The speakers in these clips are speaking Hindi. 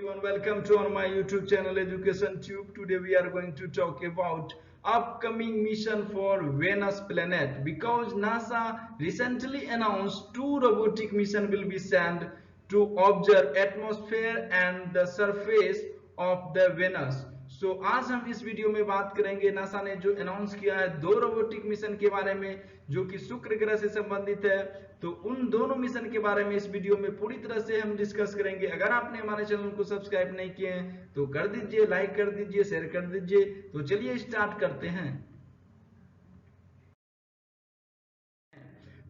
everyone, welcome to on my YouTube channel Education Tube. Today we are going to talk about upcoming mission for Venus planet because NASA recently announced two robotic mission will be sent to observe atmosphere and the surface of the Venus. सो आज हम इस वीडियो में बात करेंगे नासा ने जो अनाउंस किया है दो रोबोटिक मिशन के बारे में जो कि शुक्र ग्रह से संबंधित है। तो उन दोनों मिशन के बारे में इस वीडियो में पूरी तरह से हम डिस्कस करेंगे। अगर आपने हमारे चैनल को सब्सक्राइब नहीं किए हैं तो कर दीजिए, लाइक कर दीजिए, शेयर कर दीजिए। तो चलिए स्टार्ट करते हैं।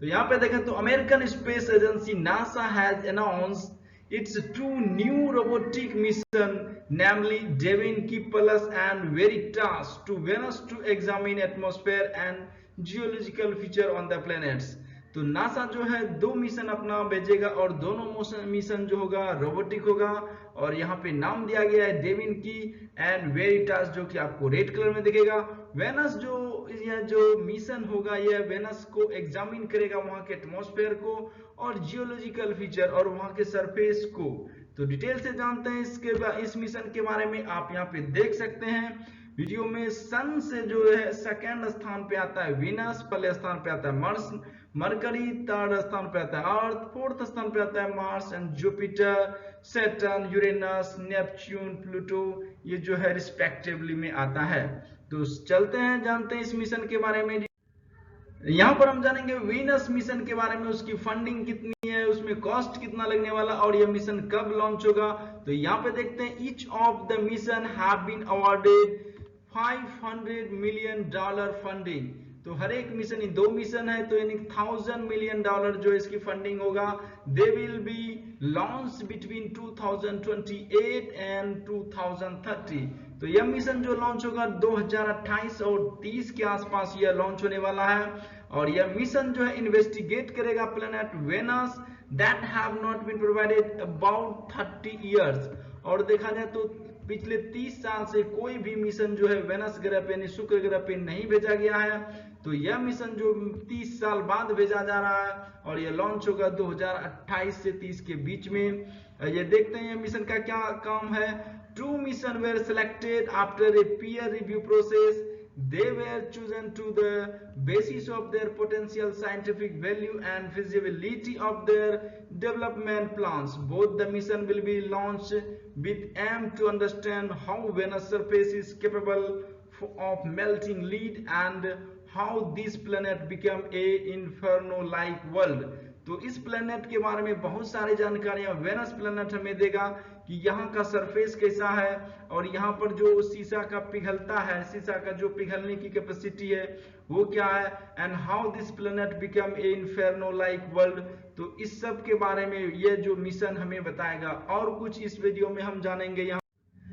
तो यहाँ पे देखें तो American space agency NASA has announced its two new robotic mission, namely Devin Kepler and Veritas, to Venus to examine atmosphere and geological feature on the planets. तो नासा जो है दो मिशन अपना भेजेगा और दोनों मिशन जो होगा रोबोटिक होगा और यहाँ पे नाम दिया गया है डेविन की एंड वेरिटास जो कि आपको रेड कलर में दिखेगा। वेनस जो मिशन होगा यह वेनस को एग्जामिन करेगा, वहां के एटमॉस्फेयर को और जियोलॉजिकल फीचर और वहां के सरफेस को। तो डिटेल से जानते हैं इस मिशन के बारे में। आप यहाँ पे देख सकते हैं वीडियो में सन से जो है सेकंड स्थान पे आता है वीनस, पहले स्थान पे आता है मरकरी, थर्ड स्थान पे आता है अर्थ, फोर्थ स्थान पे आता है Mars and Jupiter, Saturn, Uranus, Neptune, Pluto, ये जो है रिस्पेक्टिवली में आता है। तो चलते हैं जानते हैं इस मिशन के बारे में। यहाँ पर हम जानेंगे वीनस मिशन के बारे में, उसकी फंडिंग कितनी है, उसमें कॉस्ट कितना लगने वाला और यह मिशन कब लॉन्च होगा। तो यहाँ पे देखते हैं each of the mission have been awarded $500 million funding. तो हर एक मिशन, ये दो मिशन है तो यानी $1000 million जो इसकी फंडिंग होगा। They will be launch between 2028 and 2030। तो यह मिशन जो लॉन्च होगा 2028 और 30 के आसपास यह लॉन्च होने वाला है। और यह मिशन जो है इन्वेस्टिगेट करेगा planet Venus that have not been provided about 30 years. और देखा जाए तो पिछले 30 साल से कोई भी मिशन जो है वेनस ग्रह पे यानी शुक्र ग्रह पे नहीं भेजा गया है। तो यह मिशन जो 30 साल बाद भेजा जा रहा है और यह लॉन्च होगा 2028 से 30 के बीच में। ये देखते हैं मिशन का क्या काम है। Two missions were selected after a peer review process. They were chosen to the basis of their potential scientific value and feasibility of their development plans. Both the mission will be launched with aim to understand how Venus surface is capable of melting lead and how this planet became a inferno-like world. तो इस प्लेनेट के बारे में बहुत सारी जानकारियां वेनस प्लेनेट हमें देगा कि यहाँ का सरफेस कैसा है और यहाँ पर जो शीशा का पिघलता है, शीशा का जो पिघलने की कैपेसिटी है वो क्या है, and how this planet become a inferno like world. तो इस सब के बारे में ये जो मिशन हमें बताएगा और कुछ इस वीडियो में हम जानेंगे।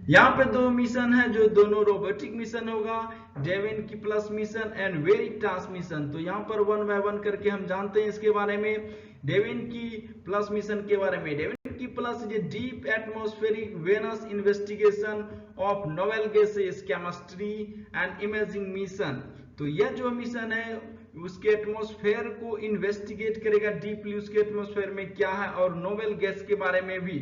यहाँ पे दो मिशन है जो दोनों रोबोटिक मिशन होगा, डेविन की plus mission and Veritas mission. तो यहाँ पर वन बाय वन करके हम जानते हैं इसके बारे में। डेविन की प्लस मिशन के बारे में, डेविन की प्लस ये deep atmospheric Venus investigation of noble gases chemistry and imaging mission. तो यह जो मिशन है उसके एटमॉस्फेयर को इन्वेस्टिगेट करेगा डीपली, उसके एटमॉस्फेयर में क्या है और नोवेल गैस के बारे में भी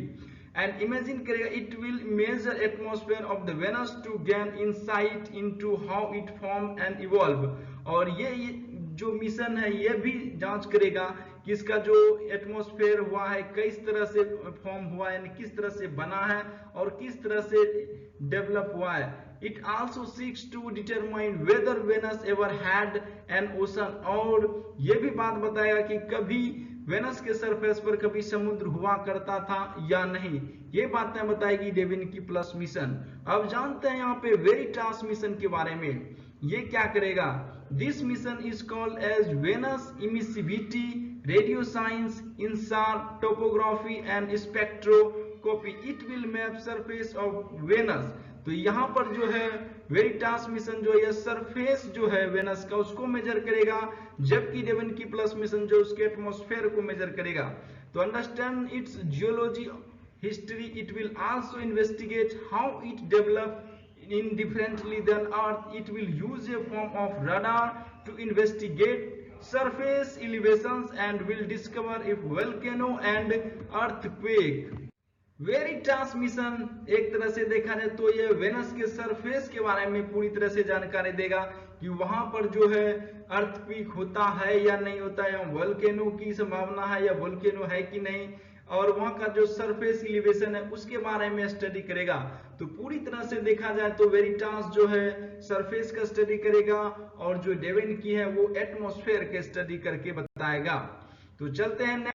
एंड इमेजिन करेगा। It will measure atmosphere of the Venus to gain insight into how it form and evolve. और ये जो मिशन है ये भी जांच करेगा कि इसका जो एटमॉस्फेयर हुआ है किस तरह से फॉर्म हुआ है, यानी किस तरह से बना है और किस तरह से डेवलप हुआ है। It also seeks to determine whether Venus ever had an ocean. और ये भी बात बताएगा कि कभी वेनस के सरफेस पर कभी समुद्र हुआ करता था या नहीं, ये बातें बताएगी डेविन की प्लस मिशन। अब जानते हैं यहाँ पे वेरिटास मिशन के बारे में, ये क्या करेगा। This mission is called as Venus emissivity radio science InSAR topography and spectroscopy. It will map surface of Venus. तो यहाँ पर जो है वेरिटास मिशन जो है सरफेस जो है वेनस का उसको मेजर करेगा, जबकि डेविन की प्लस मिशन जो उसके एटमॉस्फेयर को मेजर करेगा। तो understand it's geology history. It will also investigate how it develop in differently than earth. It will use a form of radar to investigate surface elevations and will discover if volcano and earthquake. Veritas mission एक तरह से देखा जाए तो ये वेनस के सरफेस के बारे में पूरी तरह से जानकारी देगा कि वहां पर जो है अर्थक्वेक होता है या नहीं होता है, या वोल्केनो की संभावना है या वोल्केनो है कि नहीं, और वहां का जो सरफेस एलिवेशन है उसके बारे में स्टडी करेगा। तो पूरी तरह से देखा जाए तो वेरिटास जो है सरफेस का स्टडी करेगा और जो डेविन की है वो एटमॉस्फेयर के स्टडी करके बताएगा। तो चलते हैं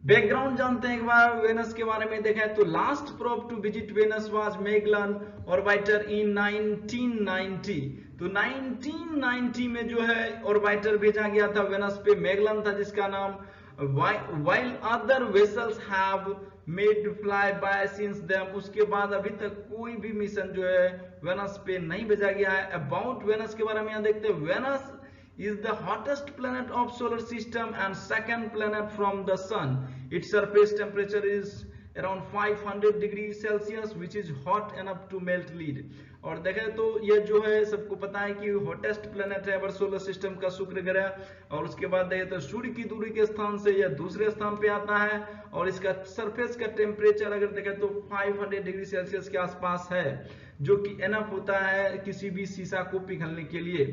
बैकग्राउंड जानते हैं एक बार वेनस के बारे में। देखा है तो last probe to visit Venus was Magellan orbiter in 1990। तो 1990 में जो है ऑर्बिटर भेजा गया था वेनस पे, मैगेलन था जिसका नाम। while other vessels have made fly by since them, उसके बाद अभी तक कोई भी मिशन जो है वेनस पे नहीं भेजा गया है। अबाउट वेनस के बारे में यहाँ देखते हैं, Venus is the hottest planet of solar system and second planet from the sun. Its surface temperature is around 500 degrees Celsius which is hot enough to melt lead. और देखें तो ये जो है सबको पता है कि हॉटेस्ट प्लेनेट है सोलर सिस्टम का शुक्र ग्रह, और उसके बाद देखें तो सूर्य की दूरी के स्थान से यह दूसरे स्थान पे आता है, और इसका सरफेस का टेम्परेचर अगर देखें तो 500 डिग्री सेल्सियस के आसपास है, जो कि एनफ होता है किसी भी शीशा को पिघलने के लिए।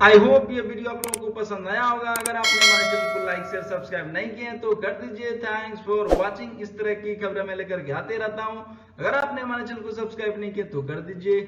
आई होप ये वीडियो आप लोगों को पसंद आया होगा। अगर आपने हमारे चैनल को लाइक शेयर सब्सक्राइब नहीं किए तो कर दीजिए। Thanks for watching. इस तरह की खबरें मैं लेकर के आते रहता हूं। अगर आपने हमारे चैनल को सब्सक्राइब नहीं किया तो कर दीजिए।